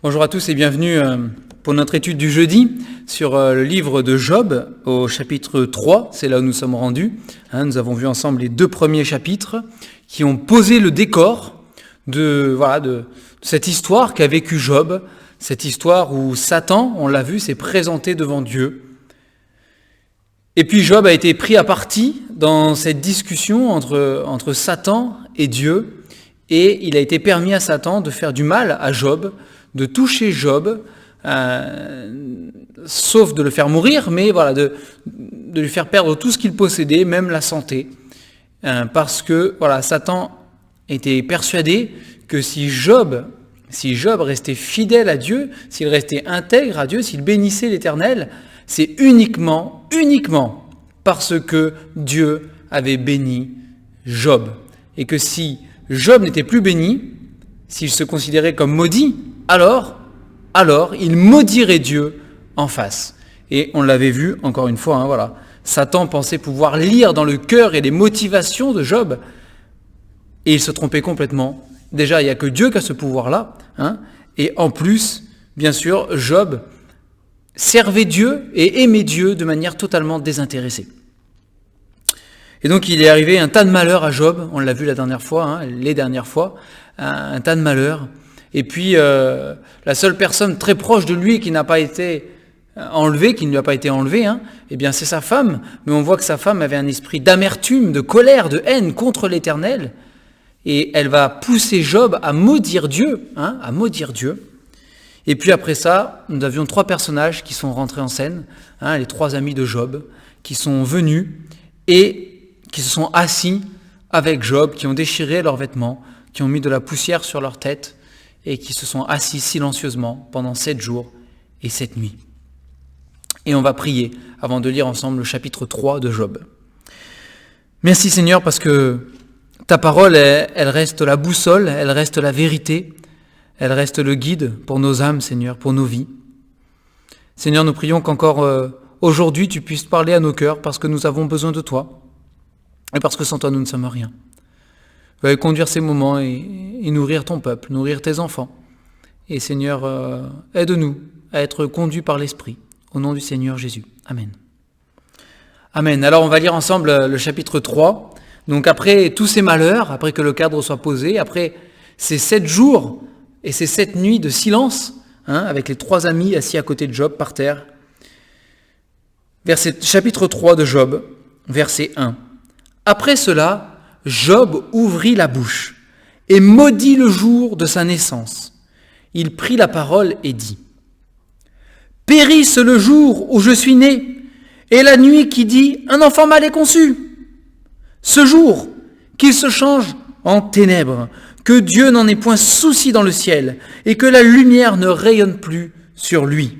Bonjour à tous et bienvenue pour notre étude du jeudi sur le livre de Job au chapitre 3, c'est là où nous sommes rendus. Nous avons vu ensemble les deux premiers chapitres qui ont posé le décor de cette histoire qu'a vécu Job, cette histoire où Satan, on l'a vu, s'est présenté devant Dieu. Et puis Job a été pris à partie dans cette discussion entre Satan et Dieu, et il a été permis à Satan de faire du mal à Job, de toucher Job, sauf de le faire mourir, mais de lui faire perdre tout ce qu'il possédait, même la santé, parce que Satan était persuadé que si Job restait fidèle à Dieu, s'il restait intègre à Dieu, s'il bénissait l'Éternel, c'est uniquement parce que Dieu avait béni Job. Et que si Job n'était plus béni, s'il se considérait comme maudit, alors il maudirait Dieu en face. Et on l'avait vu, encore une fois, Satan pensait pouvoir lire dans le cœur et les motivations de Job, et il se trompait complètement. Déjà, il n'y a que Dieu qui a ce pouvoir-là, et en plus, bien sûr, Job servait Dieu et aimait Dieu de manière totalement désintéressée. Et donc il est arrivé un tas de malheurs à Job, on l'a vu les dernières fois, un tas de malheurs. Et puis la seule personne très proche de lui qui n'a pas été enlevée, qui ne lui a pas été enlevée, c'est sa femme. Mais on voit que sa femme avait un esprit d'amertume, de colère, de haine contre l'Éternel. Et elle va pousser Job à maudire Dieu, Et puis après ça, nous avions trois personnages qui sont rentrés en scène, les trois amis de Job, qui sont venus et qui se sont assis avec Job, qui ont déchiré leurs vêtements, qui ont mis de la poussière sur leur tête et qui se sont assis silencieusement pendant 7 jours et 7 nuits. Et on va prier avant de lire ensemble le chapitre 3 de Job. Merci Seigneur parce que ta parole, elle reste la boussole, elle reste la vérité, elle reste le guide pour nos âmes, Seigneur, pour nos vies. Seigneur, nous prions qu'encore aujourd'hui, tu puisses parler à nos cœurs parce que nous avons besoin de toi et parce que sans toi, nous ne sommes rien. Veuille conduire ces moments et nourrir ton peuple, nourrir tes enfants. Et Seigneur, aide-nous à être conduits par l'Esprit. Au nom du Seigneur Jésus. Amen. Amen. Alors on va lire ensemble le chapitre 3. Donc après tous ces malheurs, après que le cadre soit posé, après ces 7 jours et ces 7 nuits de silence, avec les 3 amis assis à côté de Job par terre. Chapitre 3 de Job, verset 1. Après cela, Job ouvrit la bouche et maudit le jour de sa naissance. Il prit la parole et dit : « Périsse le jour où je suis né, et la nuit qui dit : un enfant mal est conçu. Ce jour, qu'il se change en ténèbres, que Dieu n'en ait point souci dans le ciel, et que la lumière ne rayonne plus sur lui.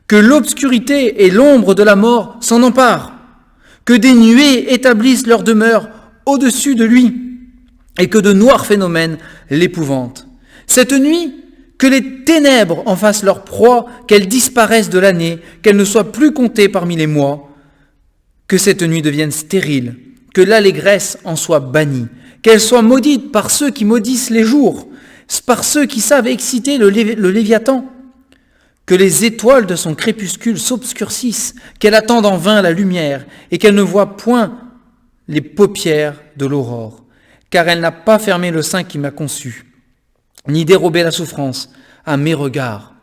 Que l'obscurité et l'ombre de la mort s'en emparent, que des nuées établissent leur demeure au-dessus de lui, et que de noirs phénomènes l'épouvantent. Cette nuit, que les ténèbres en fassent leur proie, qu'elles disparaissent de l'année, qu'elles ne soient plus comptées parmi les mois, que cette nuit devienne stérile, que l'allégresse en soit bannie, qu'elle soit maudite par ceux qui maudissent les jours, par ceux qui savent exciter le Léviathan, que les étoiles de son crépuscule s'obscurcissent, qu'elle attende en vain la lumière, et qu'elle ne voit point les paupières de l'aurore, car elle n'a pas fermé le sein qui m'a conçu, ni dérobé la souffrance à mes regards.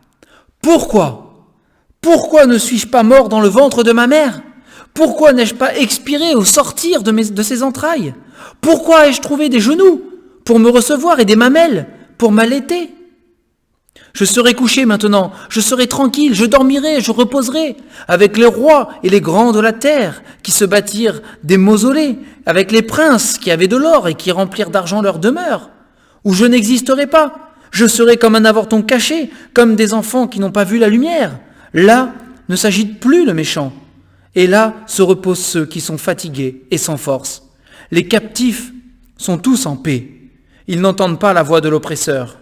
Pourquoi ne suis-je pas mort dans le ventre de ma mère ? Pourquoi n'ai-je pas expiré au sortir de ses entrailles ? Pourquoi ai-je trouvé des genoux pour me recevoir et des mamelles pour m'allaiter ? Je serai couché maintenant, je serai tranquille, je dormirai, je reposerai, avec les rois et les grands de la terre qui se bâtirent des mausolées, avec les princes qui avaient de l'or et qui remplirent d'argent leur demeure, où je n'existerai pas. Je serai comme un avorton caché, comme des enfants qui n'ont pas vu la lumière. Là ne s'agite plus le méchant, et là se reposent ceux qui sont fatigués et sans force. Les captifs sont tous en paix, ils n'entendent pas la voix de l'oppresseur.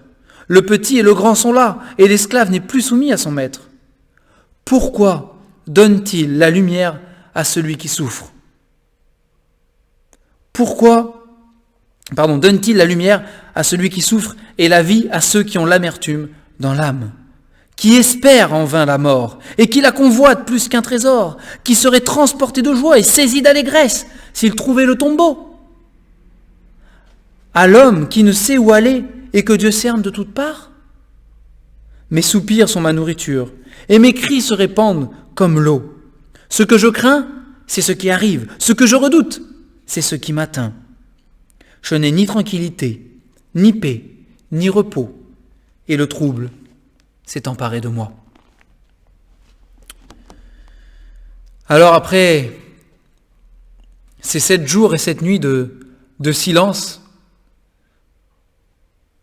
Le petit et le grand sont là, et l'esclave n'est plus soumis à son maître. Pourquoi donne-t-il la lumière à celui qui souffre ? Donne-t-il la lumière à celui qui souffre et la vie à ceux qui ont l'amertume dans l'âme, qui espère en vain la mort, et qui la convoite plus qu'un trésor, qui serait transporté de joie et saisi d'allégresse s'il trouvait le tombeau. À l'homme qui ne sait où aller et que Dieu cerne de toutes parts? Mes soupirs sont ma nourriture, et mes cris se répandent comme l'eau. Ce que je crains, c'est ce qui arrive. Ce que je redoute, c'est ce qui m'atteint. Je n'ai ni tranquillité, ni paix, ni repos, et le trouble s'est emparé de moi. Alors après ces 7 jours et 7 nuits de silence,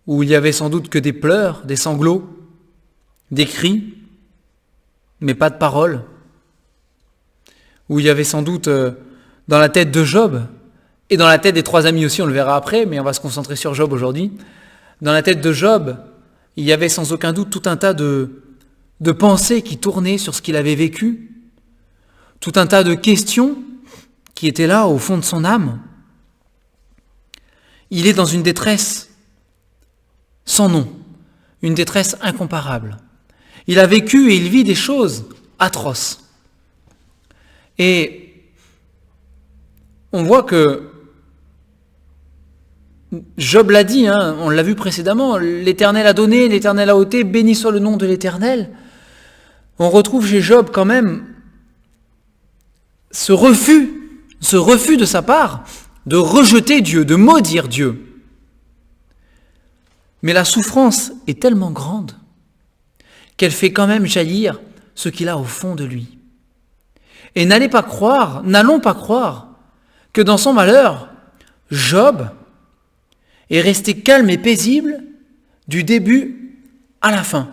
où il y avait sans doute que des pleurs, des sanglots, des cris, mais pas de paroles, où il y avait sans doute dans la tête de Job, et dans la tête des 3 amis aussi, on le verra après, mais on va se concentrer sur Job aujourd'hui. Dans la tête de Job, il y avait sans aucun doute tout un tas de pensées qui tournaient sur ce qu'il avait vécu, tout un tas de questions qui étaient là au fond de son âme. Il est dans une détresse sans nom, une détresse incomparable. Il a vécu et il vit des choses atroces. Et on voit que Job l'a dit, on l'a vu précédemment, l'Éternel a donné, l'Éternel a ôté, béni soit le nom de l'Éternel. On retrouve chez Job quand même ce refus de sa part de rejeter Dieu, de maudire Dieu. Mais la souffrance est tellement grande qu'elle fait quand même jaillir ce qu'il a au fond de lui. Et n'allons pas croire que dans son malheur, Job est resté calme et paisible du début à la fin.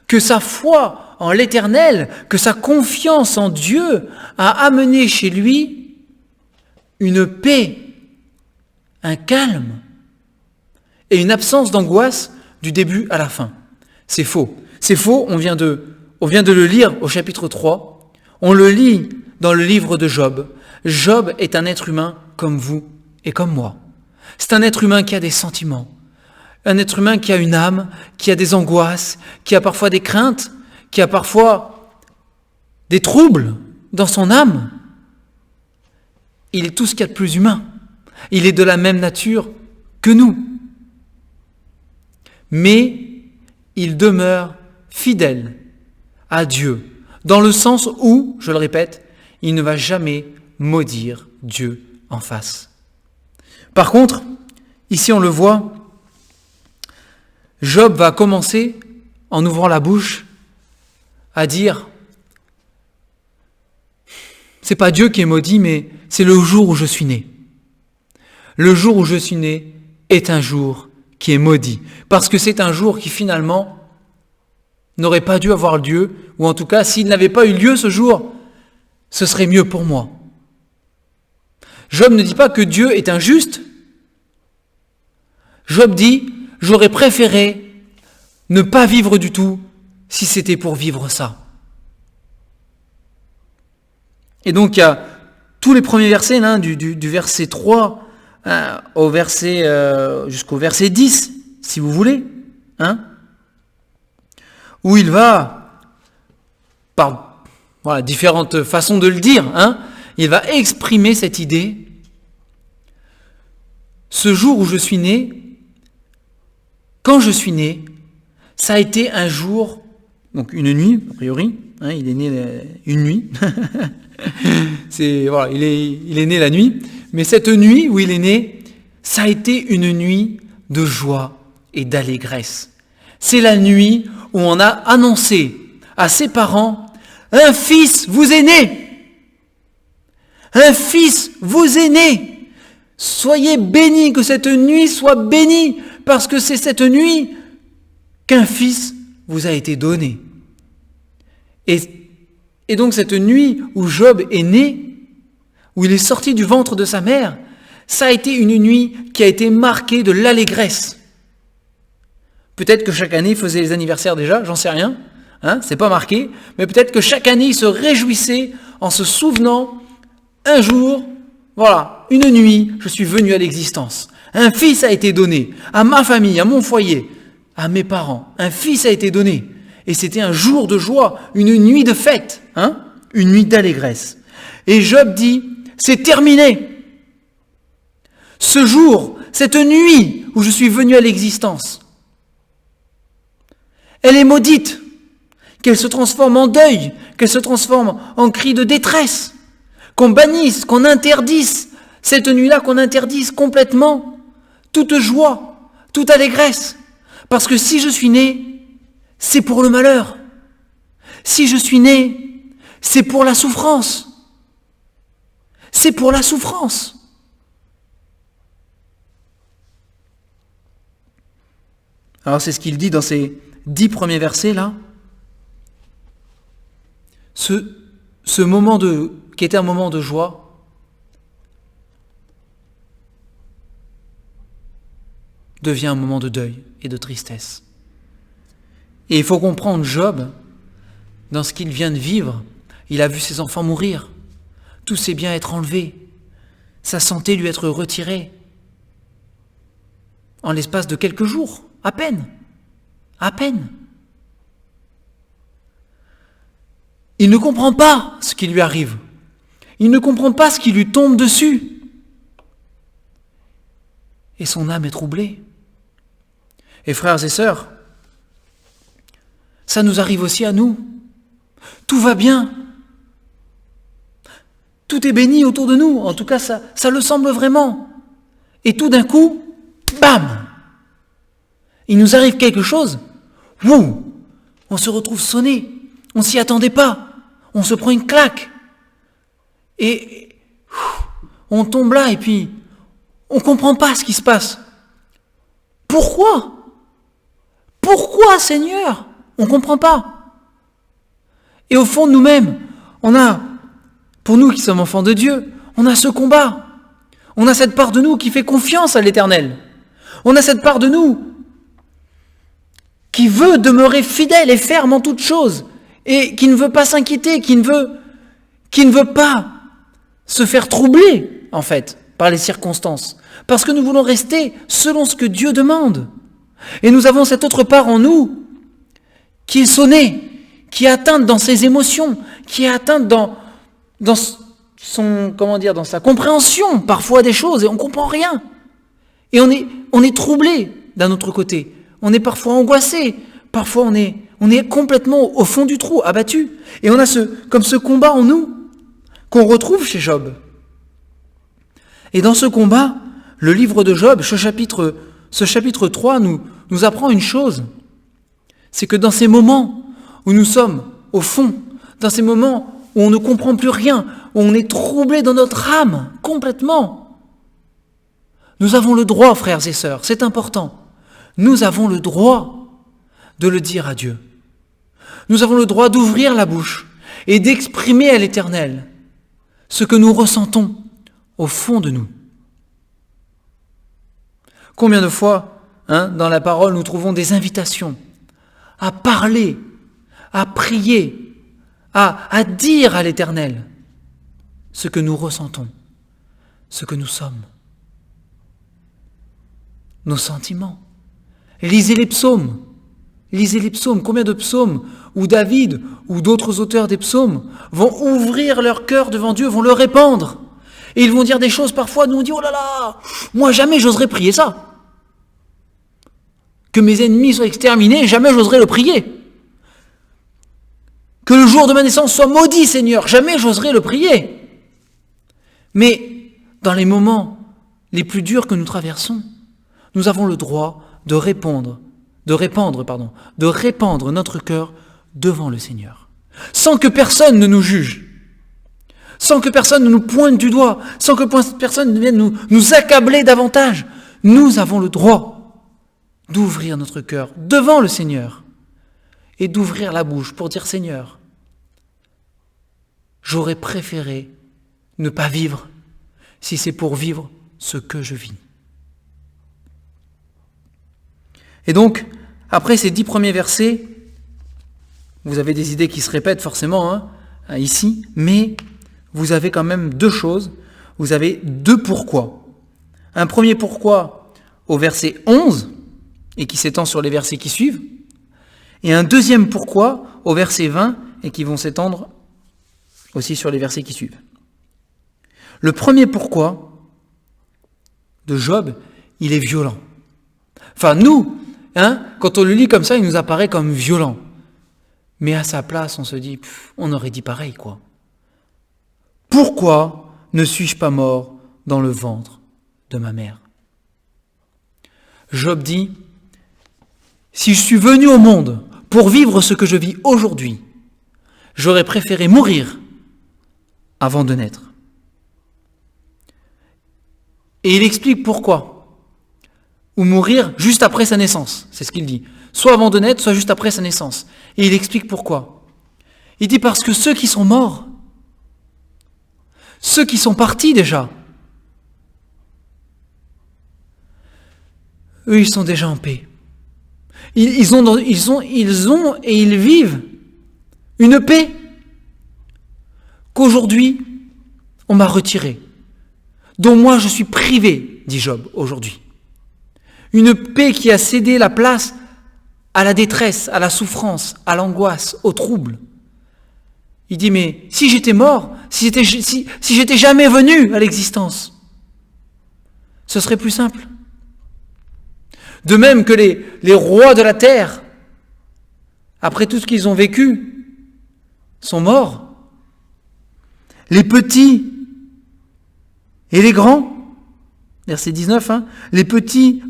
Que sa foi en l'Éternel, que sa confiance en Dieu a amené chez lui une paix, un calme et une absence d'angoisse du début à la fin. C'est faux. C'est faux, on vient de le lire au chapitre 3. On le lit dans le livre de Job. Job est un être humain comme vous et comme moi. C'est un être humain qui a des sentiments, un être humain qui a une âme, qui a des angoisses, qui a parfois des craintes, qui a parfois des troubles dans son âme. Il est tout ce qu'il y a de plus humain. Il est de la même nature que nous. Mais il demeure fidèle à Dieu, dans le sens où, je le répète, il ne va jamais maudire Dieu en face. Par contre, ici on le voit, Job va commencer, en ouvrant la bouche, à dire « C'est pas Dieu qui est maudit, mais c'est le jour où je suis né. Le jour où je suis né est un jour qui est maudit, parce que c'est un jour qui finalement n'aurait pas dû avoir lieu, ou en tout cas, s'il n'avait pas eu lieu ce jour, ce serait mieux pour moi. » Job ne dit pas que Dieu est injuste. Job dit, j'aurais préféré ne pas vivre du tout si c'était pour vivre ça. Et donc il y a tous les premiers versets, du verset 3 au verset, jusqu'au verset 10, si vous voulez, où il va, par différentes façons de le dire, il va exprimer cette idée. Ce jour où je suis né, quand je suis né, ça a été un jour, donc une nuit, a priori, il est né une nuit, il est né la nuit, mais cette nuit où il est né, ça a été une nuit de joie et d'allégresse. C'est la nuit où on a annoncé à ses parents, un fils vous est né, un fils vous est né. Soyez bénis, que cette nuit soit bénie, parce que c'est cette nuit qu'un fils vous a été donné. Et donc cette nuit où Job est né, où il est sorti du ventre de sa mère, ça a été une nuit qui a été marquée de l'allégresse. Peut-être que chaque année il faisait les anniversaires déjà, j'en sais rien, c'est pas marqué, mais peut-être que chaque année il se réjouissait en se souvenant, un jour, une nuit, je suis venu à l'existence. Un fils a été donné à ma famille, à mon foyer. à mes parents, un fils a été donné. Et c'était un jour de joie, une nuit de fête, une nuit d'allégresse. Et Job dit, c'est terminé. Ce jour, cette nuit où je suis venu à l'existence, elle est maudite. Qu'elle se transforme en deuil, qu'elle se transforme en cri de détresse, qu'on bannisse, qu'on interdise cette nuit-là, qu'on interdise complètement toute joie, toute allégresse. Parce que si je suis né, c'est pour le malheur. Si je suis né, c'est pour la souffrance. C'est pour la souffrance. Alors c'est ce qu'il dit dans ces 10 premiers versets là. Ce moment qui était un moment de joie, devient un moment de deuil et de tristesse. Et il faut comprendre Job, dans ce qu'il vient de vivre, il a vu ses enfants mourir, tous ses biens être enlevés, sa santé lui être retirée, en l'espace de quelques jours, à peine. Il ne comprend pas ce qui lui arrive. Il ne comprend pas ce qui lui tombe dessus. Et son âme est troublée. Et frères et sœurs, ça nous arrive aussi à nous. Tout va bien. Tout est béni autour de nous. En tout cas, ça le semble vraiment. Et tout d'un coup, bam! Il nous arrive quelque chose. Wouh! On se retrouve sonné. On s'y attendait pas. On se prend une claque. Et on tombe là et puis on comprend pas ce qui se passe. Pourquoi? Pourquoi, Seigneur? On comprend pas. Et au fond de nous-mêmes, pour nous qui sommes enfants de Dieu, on a ce combat. On a cette part de nous qui fait confiance à l'Éternel. On a cette part de nous qui veut demeurer fidèle et ferme en toutes choses et qui ne veut pas s'inquiéter, qui ne veut pas se faire troubler, en fait, par les circonstances. Parce que nous voulons rester selon ce que Dieu demande. Et nous avons cette autre part en nous qui est sonnée, qui est atteinte dans ses émotions, qui est atteinte dans sa compréhension parfois des choses et on ne comprend rien. Et on est troublé d'un autre côté. On est parfois angoissé, parfois on est complètement au fond du trou, abattu. Et on a ce combat en nous qu'on retrouve chez Job. Et dans ce combat, le livre de Job, ce chapitre 3 nous apprend une chose. C'est que dans ces moments où nous sommes au fond, dans ces moments où on ne comprend plus rien, où on est troublé dans notre âme complètement, nous avons le droit, frères et sœurs, c'est important, nous avons le droit de le dire à Dieu. Nous avons le droit d'ouvrir la bouche et d'exprimer à l'Éternel ce que nous ressentons au fond de nous. Combien de fois, dans la parole, nous trouvons des invitations à parler, à prier, à dire à l'Éternel ce que nous ressentons, ce que nous sommes, nos sentiments. Lisez les psaumes. Combien de psaumes où David ou d'autres auteurs des psaumes vont ouvrir leur cœur devant Dieu, vont le répandre. Et ils vont dire des choses parfois, nous on dit, oh là là, moi jamais j'oserais prier ça. Que mes ennemis soient exterminés, jamais j'oserais le prier. Que le jour de ma naissance soit maudit, Seigneur, jamais j'oserais le prier. Mais dans les moments les plus durs que nous traversons, nous avons le droit de répandre notre cœur devant le Seigneur. Sans que personne ne nous juge, sans que personne ne nous pointe du doigt, sans que personne ne vienne nous accabler davantage. Nous avons le droit d'ouvrir notre cœur devant le Seigneur et d'ouvrir la bouche pour dire, Seigneur, j'aurais préféré ne pas vivre si c'est pour vivre ce que je vis. Et donc, après ces 10 premiers versets, vous avez des idées qui se répètent forcément ici, mais vous avez quand même 2 choses. Vous avez 2 pourquoi. Un premier pourquoi au verset 11, et qui s'étend sur les versets qui suivent, et un deuxième pourquoi au verset 20 et qui vont s'étendre aussi sur les versets qui suivent. Le premier pourquoi de Job, il est violent. Enfin, nous, quand on le lit comme ça, il nous apparaît comme violent. Mais à sa place, on se dit, on aurait dit pareil, quoi. Pourquoi ne suis-je pas mort dans le ventre de ma mère ? Job dit, si je suis venu au monde pour vivre ce que je vis aujourd'hui, j'aurais préféré mourir avant de naître. Et il explique pourquoi. Ou mourir juste après sa naissance, c'est ce qu'il dit. Soit avant de naître, soit juste après sa naissance. Et il explique pourquoi. Il dit parce que ceux qui sont morts, ceux qui sont partis déjà, eux, ils sont déjà en paix. Ils ont et ils vivent une paix qu'aujourd'hui, on m'a retirée, dont moi je suis privé, dit Job, aujourd'hui. Une paix qui a cédé la place à la détresse, à la souffrance, à l'angoisse, au trouble. Il dit, mais si j'étais mort, si j'étais jamais venu à l'existence, ce serait plus simple. De même que les rois de la terre, après tout ce qu'ils ont vécu, sont morts. Les petits et les grands, verset 19, le petit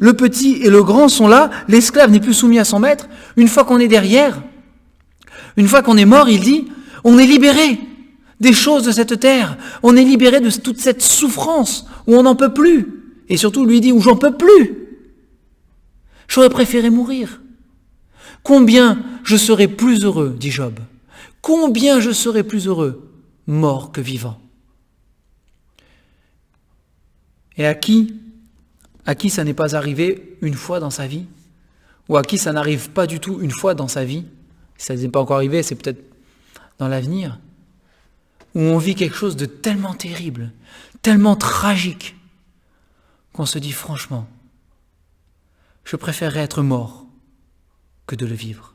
et le grand sont là, l'esclave n'est plus soumis à son maître. Une fois qu'on est derrière, une fois qu'on est mort, il dit, on est libéré des choses de cette terre, on est libéré de toute cette souffrance où on n'en peut plus. Et surtout, lui dit, où j'en peux plus. J'aurais préféré mourir. Combien je serais plus heureux, dit Job. Combien je serais plus heureux, mort que vivant. Et à qui ça n'est pas arrivé une fois dans sa vie, ou à qui ça n'arrive pas du tout une fois dans sa vie, si ça n'est pas encore arrivé, c'est peut-être dans l'avenir, où on vit quelque chose de tellement terrible, tellement tragique, qu'on se dit franchement, je préférerais être mort que de le vivre.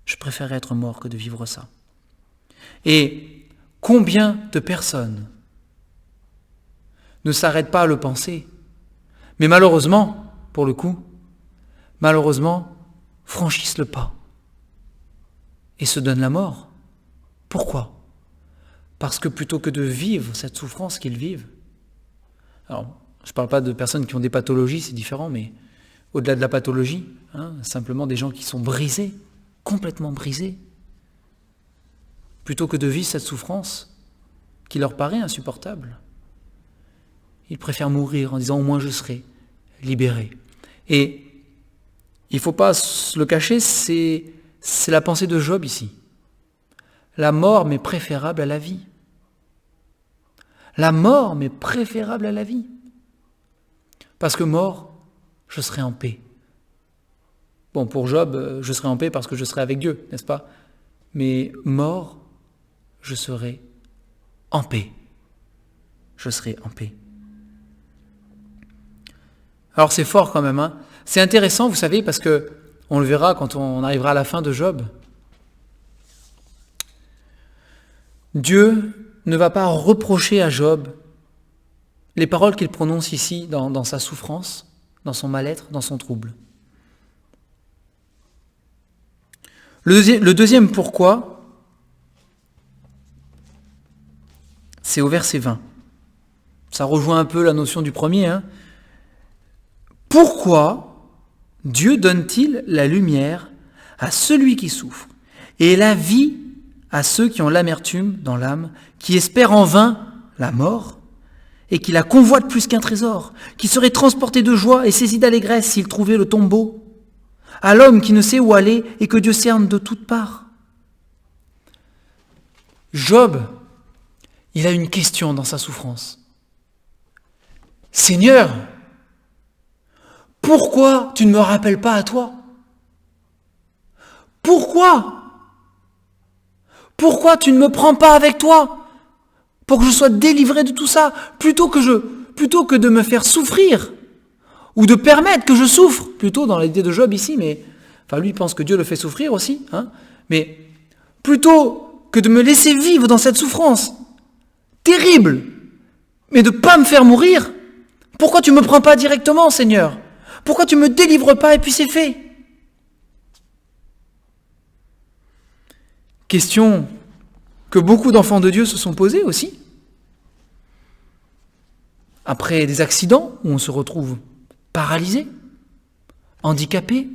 Je préférerais être mort que de vivre ça. Et combien de personnes ne s'arrêtent pas à le penser, mais malheureusement, pour le coup, franchissent le pas et se donnent la mort. Pourquoi ? Parce que plutôt que de vivre cette souffrance qu'ils vivent, alors je ne parle pas de personnes qui ont des pathologies, c'est différent, mais au-delà de la pathologie, simplement des gens qui sont brisés, complètement brisés, plutôt que de vivre cette souffrance qui leur paraît insupportable, ils préfèrent mourir en disant au moins je serai libéré. Et il ne faut pas se le cacher, c'est la pensée de Job ici. La mort m'est préférable à la vie. La mort m'est préférable à la vie. Parce que mort, je serai en paix. Bon, pour Job, je serai en paix parce que je serai avec Dieu, n'est-ce pas ? Mais mort, je serai en paix. Je serai en paix. Alors c'est fort quand même, C'est intéressant, vous savez, parce que on le verra quand on arrivera à la fin de Job. Dieu ne va pas reprocher à Job les paroles qu'il prononce ici dans sa souffrance, dans son mal-être, dans son trouble. Le deuxième pourquoi, c'est au verset 20. Ça rejoint un peu la notion du premier. Pourquoi Dieu donne-t-il la lumière à celui qui souffre et la vie à ceux qui ont l'amertume dans l'âme, qui espèrent en vain la mort et qui la convoitent plus qu'un trésor, qui seraient transportés de joie et saisis d'allégresse s'ils trouvaient le tombeau, à l'homme qui ne sait où aller et que Dieu cerne de toutes parts. Job, il a une question dans sa souffrance. Seigneur, pourquoi tu ne me rappelles pas à toi ? Pourquoi tu ne me prends pas avec toi pour que je sois délivré de tout ça, plutôt que de me faire souffrir, ou de permettre que je souffre, plutôt dans l'idée de Job ici, mais enfin lui pense que Dieu le fait souffrir aussi, mais plutôt que de me laisser vivre dans cette souffrance terrible, mais de ne pas me faire mourir, pourquoi tu ne me prends pas directement, Seigneur? Pourquoi tu ne me délivres pas et puis c'est fait? Question que beaucoup d'enfants de Dieu se sont posées aussi. Après des accidents où on se retrouve paralysé, handicapé,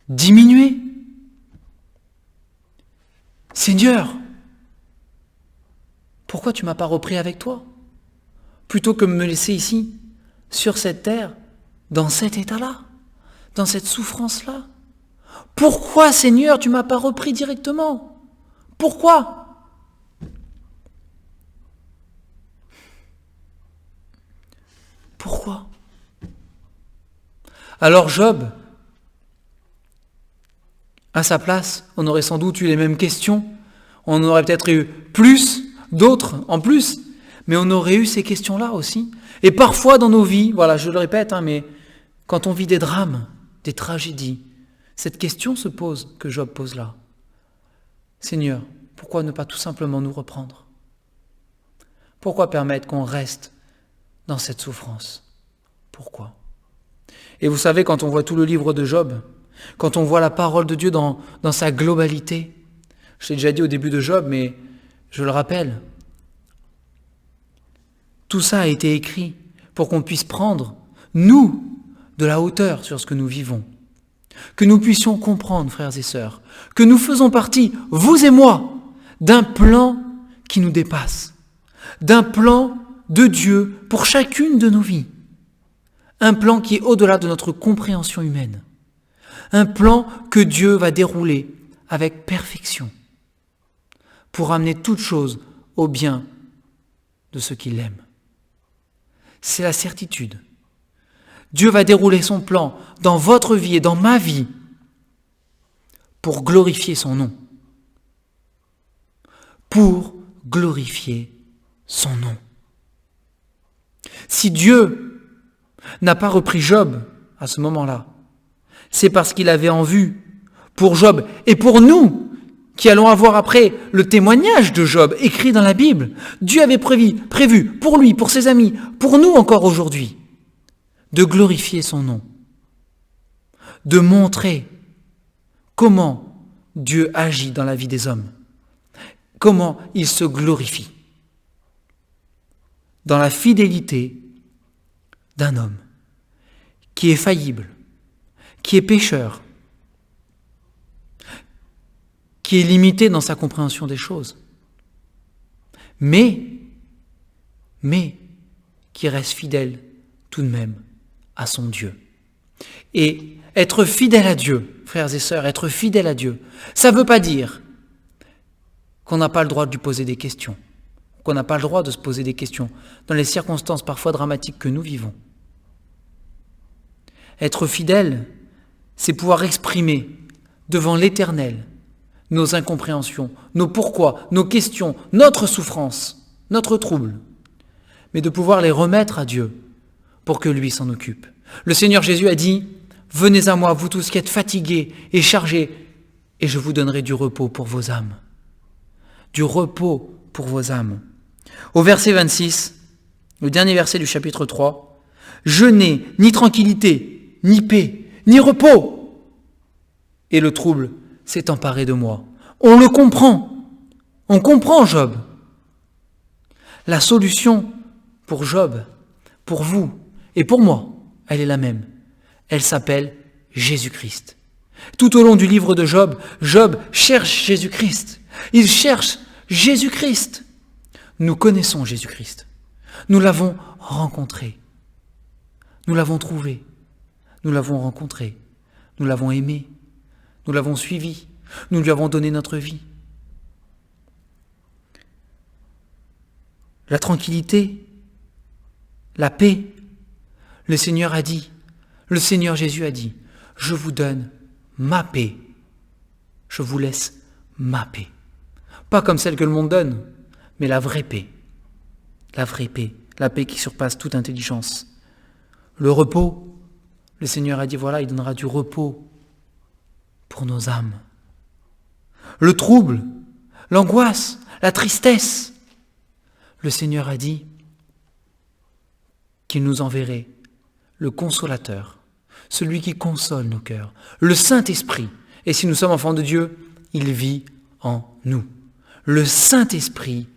diminué. Seigneur, pourquoi tu ne m'as pas repris avec toi? Plutôt que de me laisser ici, sur cette terre, dans cet état-là, dans cette souffrance-là. Pourquoi, Seigneur, tu ne m'as pas repris directement? Pourquoi? Pourquoi? Alors Job, à sa place, on aurait sans doute eu les mêmes questions. On aurait peut-être eu plus, d'autres en plus, mais on aurait eu ces questions-là aussi. Et parfois dans nos vies, voilà, je le répète, mais quand on vit des drames, des tragédies, cette question se pose, que Job pose là. Seigneur, pourquoi ne pas tout simplement nous reprendre? Pourquoi permettre qu'on reste dans cette souffrance? Pourquoi? Et vous savez, quand on voit tout le livre de Job, quand on voit la parole de Dieu dans sa globalité, je l'ai déjà dit au début de Job, mais je le rappelle, tout ça a été écrit pour qu'on puisse prendre, nous, de la hauteur sur ce que nous vivons. Que nous puissions comprendre, frères et sœurs, que nous faisons partie, vous et moi, d'un plan qui nous dépasse, d'un plan de Dieu pour chacune de nos vies, un plan qui est au-delà de notre compréhension humaine, un plan que Dieu va dérouler avec perfection pour amener toute chose au bien de ceux qui l'aiment. C'est la certitude. Dieu va dérouler son plan dans votre vie et dans ma vie pour glorifier son nom. Pour glorifier son nom. Si Dieu n'a pas repris Job à ce moment-là, c'est parce qu'il avait en vue pour Job et pour nous qui allons avoir après le témoignage de Job écrit dans la Bible. Dieu avait prévu pour lui, pour ses amis, pour nous encore aujourd'hui, de glorifier son nom, de montrer comment Dieu agit dans la vie des hommes, comment il se glorifie dans la fidélité d'un homme qui est faillible, qui est pécheur, qui est limité dans sa compréhension des choses, mais qui reste fidèle tout de même à son Dieu. Et être fidèle à Dieu, frères et sœurs, être fidèle à Dieu, ça ne veut pas dire qu'on n'a pas le droit de lui poser des questions, qu'on n'a pas le droit de se poser des questions dans les circonstances parfois dramatiques que nous vivons. Être fidèle, c'est pouvoir exprimer devant l'Éternel nos incompréhensions, nos pourquoi, nos questions, notre souffrance, notre trouble, mais de pouvoir les remettre à Dieu pour que lui s'en occupe. Le Seigneur Jésus a dit « Venez à moi, vous tous qui êtes fatigués et chargés, et je vous donnerai du repos pour vos âmes. » Du repos pour vos âmes. Au verset 26, le dernier verset du chapitre 3, « Je n'ai ni tranquillité, ni paix, ni repos. » Et le trouble s'est emparé de moi. On le comprend. On comprend Job. La solution pour Job, pour vous et pour moi, elle est la même. Elle s'appelle Jésus-Christ. Tout au long du livre de Job, Job cherche Jésus-Christ. Il cherche Jésus-Christ. Nous connaissons Jésus-Christ. Nous l'avons rencontré. Nous l'avons trouvé. Nous l'avons rencontré. Nous l'avons aimé. Nous l'avons suivi. Nous lui avons donné notre vie. La tranquillité, la paix, le Seigneur a dit, le Seigneur Jésus a dit, je vous donne ma paix. Je vous laisse ma paix. Pas comme celle que le monde donne, mais la vraie paix. La vraie paix, la paix qui surpasse toute intelligence. Le repos, le Seigneur a dit, voilà, il donnera du repos pour nos âmes. Le trouble, l'angoisse, la tristesse, le Seigneur a dit qu'il nous enverrait le consolateur, celui qui console nos cœurs, le Saint-Esprit. Et si nous sommes enfants de Dieu, il vit en nous. Le Saint-Esprit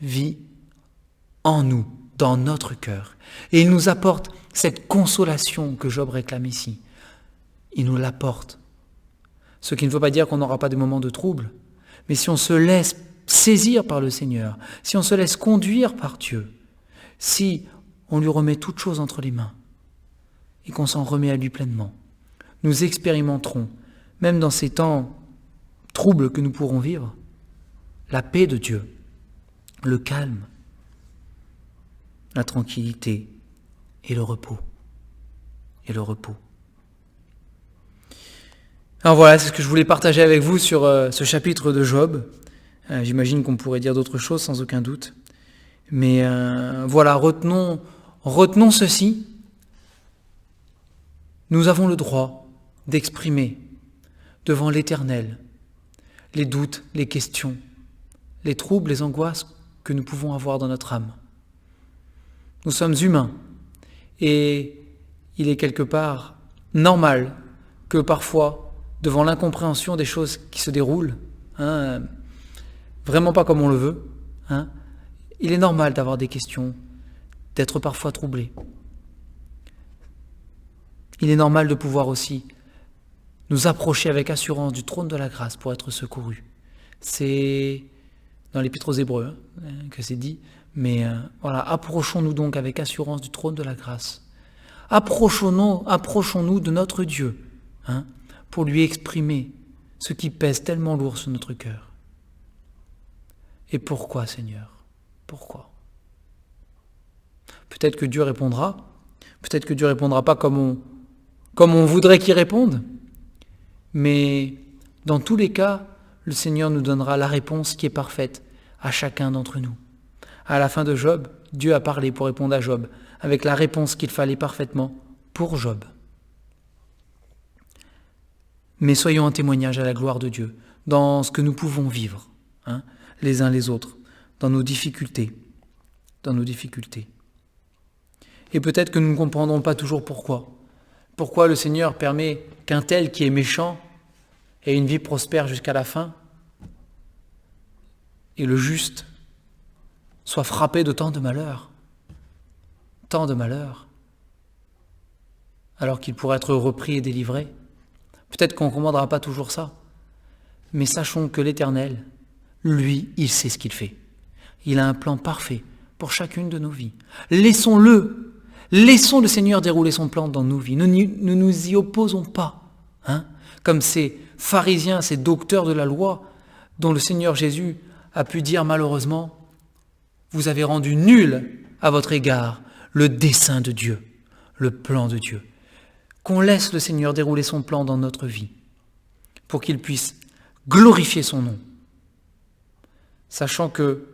vit en nous, dans notre cœur. Et il nous apporte cette consolation que Job réclame ici. Il nous l'apporte. Ce qui ne veut pas dire qu'on n'aura pas de moments de trouble, mais si on se laisse saisir par le Seigneur, si on se laisse conduire par Dieu, si on lui remet toutes choses entre les mains et qu'on s'en remet à lui pleinement, nous expérimenterons, même dans ces temps troubles que nous pourrons vivre, la paix de Dieu, le calme, la tranquillité et le repos. Et le repos. Alors voilà, c'est ce que je voulais partager avec vous sur ce chapitre de Job. J'imagine qu'on pourrait dire d'autres choses sans aucun doute. Mais voilà, retenons ceci. Nous avons le droit d'exprimer devant l'Éternel les doutes, les questions, les troubles, les angoisses que nous pouvons avoir dans notre âme. Nous sommes humains et il est quelque part normal que parfois, devant l'incompréhension des choses qui se déroulent, vraiment pas comme on le veut, il est normal d'avoir des questions, d'être parfois troublé. Il est normal de pouvoir aussi nous approcher avec assurance du trône de la grâce pour être secourus. C'est dans l'Épître aux Hébreux que c'est dit, mais voilà, approchons-nous donc avec assurance du trône de la grâce. Approchons-nous de notre Dieu, pour lui exprimer ce qui pèse tellement lourd sur notre cœur. Et pourquoi, Seigneur? Pourquoi? Peut-être que Dieu répondra, peut-être que Dieu répondra pas comme on voudrait qu'il réponde, mais dans tous les cas, le Seigneur nous donnera la réponse qui est parfaite à chacun d'entre nous. À la fin de Job, Dieu a parlé pour répondre à Job, avec la réponse qu'il fallait parfaitement pour Job. Mais soyons un témoignage à la gloire de Dieu, dans ce que nous pouvons vivre, les uns les autres, dans nos difficultés. Et peut-être que nous ne comprendrons pas toujours pourquoi. Pourquoi le Seigneur permet qu'un tel qui est méchant ait une vie prospère jusqu'à la fin, et le juste soit frappé de tant de malheurs, alors qu'il pourrait être repris et délivré. Peut-être qu'on ne comprendra pas toujours ça, mais sachons que l'Éternel, lui, il sait ce qu'il fait. Il a un plan parfait pour chacune de nos vies. Laissons le Seigneur dérouler son plan dans nos vies. Ne nous y opposons pas, comme ces pharisiens, ces docteurs de la loi, dont le Seigneur Jésus a pu dire malheureusement, vous avez rendu nul à votre égard le dessein de Dieu, le plan de Dieu. Qu'on laisse le Seigneur dérouler son plan dans notre vie, pour qu'il puisse glorifier son nom, sachant que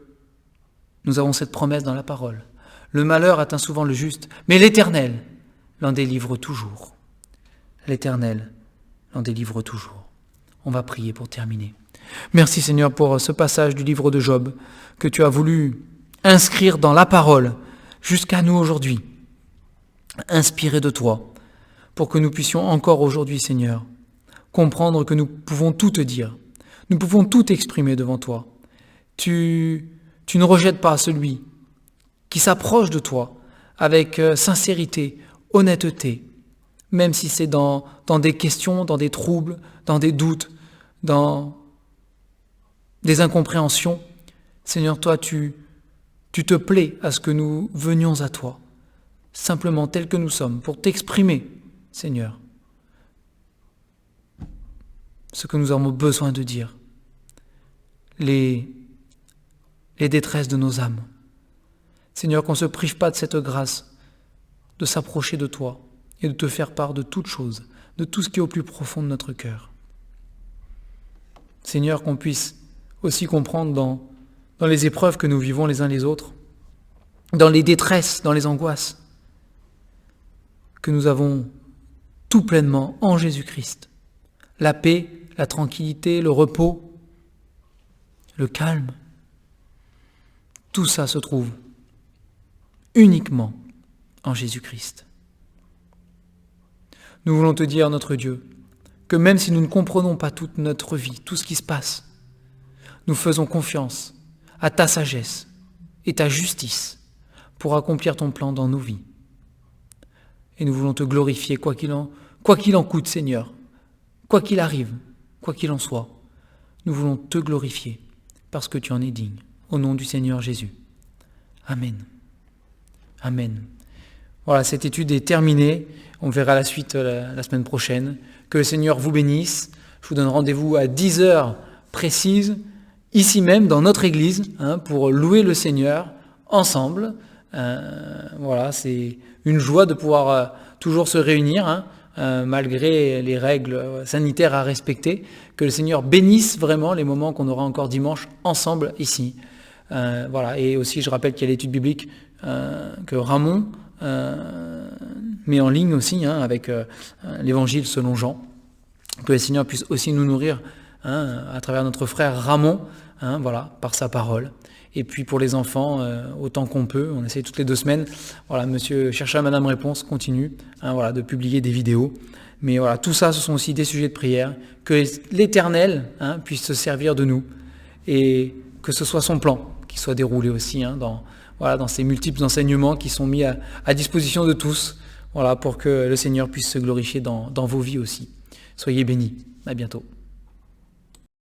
nous avons cette promesse dans la parole. Le malheur atteint souvent le juste, mais l'Éternel l'en délivre toujours. L'Éternel l'en délivre toujours. On va prier pour terminer. Merci Seigneur pour ce passage du livre de Job que tu as voulu inscrire dans la parole jusqu'à nous aujourd'hui, inspiré de toi, pour que nous puissions encore aujourd'hui, Seigneur, comprendre que nous pouvons tout te dire, nous pouvons tout exprimer devant toi. Tu ne rejettes pas celui qui s'approche de toi avec sincérité, honnêteté, même si c'est dans des questions, dans des troubles, dans des doutes, dans des incompréhensions. Seigneur, toi, tu te plais à ce que nous venions à toi, simplement tels que nous sommes, pour t'exprimer, Seigneur, ce que nous avons besoin de dire, les détresses de nos âmes. Seigneur, qu'on ne se prive pas de cette grâce, de s'approcher de toi et de te faire part de toutes choses, de tout ce qui est au plus profond de notre cœur. Seigneur, qu'on puisse aussi comprendre dans les épreuves que nous vivons les uns les autres, dans les détresses, dans les angoisses, que nous avons tout pleinement en Jésus-Christ. La paix, la tranquillité, le repos, le calme, tout ça se trouve uniquement en Jésus-Christ. Nous voulons te dire, notre Dieu, que même si nous ne comprenons pas toute notre vie, tout ce qui se passe, nous faisons confiance à ta sagesse et ta justice pour accomplir ton plan dans nos vies. Et nous voulons te glorifier, quoi qu'il en coûte, Seigneur, quoi qu'il arrive, quoi qu'il en soit. Nous voulons te glorifier parce que tu en es digne. Au nom du Seigneur Jésus. Amen. Amen. Voilà, cette étude est terminée. On verra la suite la semaine prochaine. Que le Seigneur vous bénisse. Je vous donne rendez-vous à 10 heures précises, ici même, dans notre église, pour louer le Seigneur ensemble. Voilà, c'est une joie de pouvoir toujours se réunir, malgré les règles sanitaires à respecter. Que le Seigneur bénisse vraiment les moments qu'on aura encore dimanche ensemble ici. Voilà. Et aussi, je rappelle qu'il y a l'étude biblique que Ramon met en ligne aussi, avec l'évangile selon Jean. Que le Seigneur puisse aussi nous nourrir à travers notre frère Ramon, voilà, par sa parole. Et puis pour les enfants, autant qu'on peut, on essaye toutes les 2 semaines. Voilà, Monsieur Chercha Madame Réponse continue, voilà, de publier des vidéos. Mais voilà, tout ça, ce sont aussi des sujets de prière. Que l'Éternel puisse se servir de nous et que ce soit son plan qui soit déroulé aussi dans ces multiples enseignements qui sont mis à disposition de tous, voilà, pour que le Seigneur puisse se glorifier dans vos vies aussi. Soyez bénis. À bientôt.